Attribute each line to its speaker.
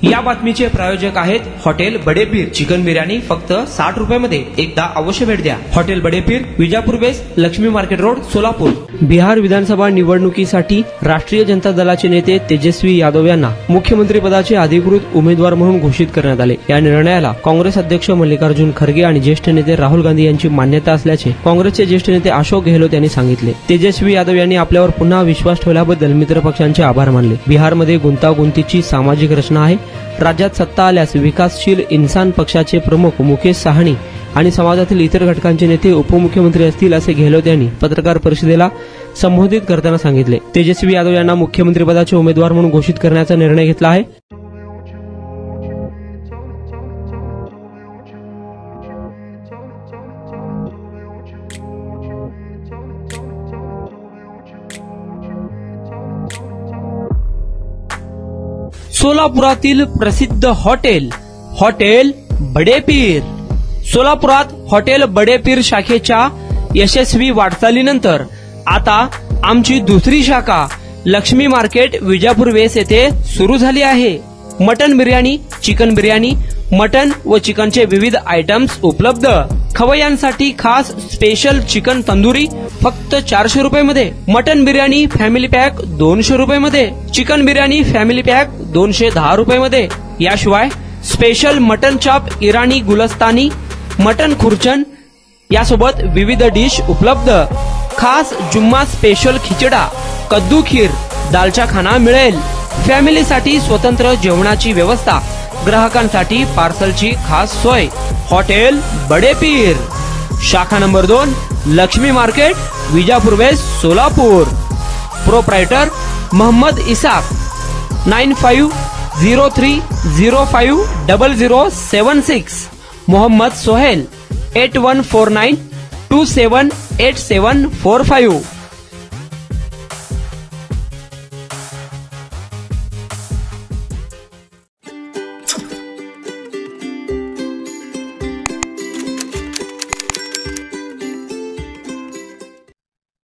Speaker 1: या बातमीचे प्रायोजक आहेत हॉटेल बडेपीर। चिकन बिर्याणी फक्त 60 रुपयामध्ये। एकदा अवश्य भेट द्या। Hotel Badepir, Vijapur Ves, Laxmi market road, Solapur. Bihar विधानसभा निवडणुकीसाठी राष्ट्रीय जनता दलाचे नेते तेजस्वी यादव यांना मुख्यमंत्री पदाचे अधिकृत उमेदवार म्हणून घोषित करण्यात आले। या निर्णयाला काँग्रेस अध्यक्ष मल्लिकार्जुन खरगे आणि ज्येष्ठ नेते राहुल गांधी यांची मान्यता असल्याचे काँग्रेसचे ज्येष्ठ नेते अशोक गेहलोत यांनी सांगितले। तेजस्वी यादव यांनी आपल्यावर पुन्हा विश्वास ठेवल्याबद्दल मित्रपक्षांचे आभार मानले। बिहारमध्ये गुंतागुंतीची सामाजिक रचना आहे। राज्यात सत्ता आल्यास विकासशील इन्सान पक्षाचे प्रमुख मुकेश साहनी आणि समाजातील इतर घटकांचे नेते उपमुख्यमंत्री असतील असे गेहलोत यांनी पत्रकार परिषदेला संबोधित करताना सांगितले। तेजस्वी यादव यांना मुख्यमंत्री पदाचे उमेदवार म्हणून घोषित करण्याचा निर्णय घेतला आहे। सोलापुरातील प्रसिद्ध हॉटेल बडेपीर। सोलापुरात हॉटेल बडेपीर शाखेच्या यशस्वी वाटचालीनंतर आता आमची दुसरी शाखा लक्ष्मी मार्केट, विजापूर वेस येथे सुरू झाली आहे। Mutton biryani, chicken biryani, mutton व चिकनचे विविध आयटम्स उपलब्ध। खवय्यांसाठी खास स्पेशल चिकन तंदुरी फक्त 400 रुपयामध्ये। मटन बिर्याणी फॅमिली पॅक 200 रुपयामध्ये। चिकन बिर्याणी फॅमिली पॅक 210 रुपयामध्ये। याशिवाय स्पेशल मटन चॉप, इराणी गुलस्तानी, मटन खुर्चन यासोबत विविध डिश उपलब्ध। खास जुम्मा स्पेशल खिचडा, कद्दू खीर, दालचा खाना मिळेल। फॅमिलीसाठी स्वतंत्र जेवणाची व्यवस्था, ग्राहकांसाठी पार्सलची खास सोय। हॉटेल बडेपीर, शाखा number 2, Lakshmi market, Vijapur west, Solapur. Proprietor Mohammad Ishaq. 9503050076। Mohammad Sohail. 8149278745।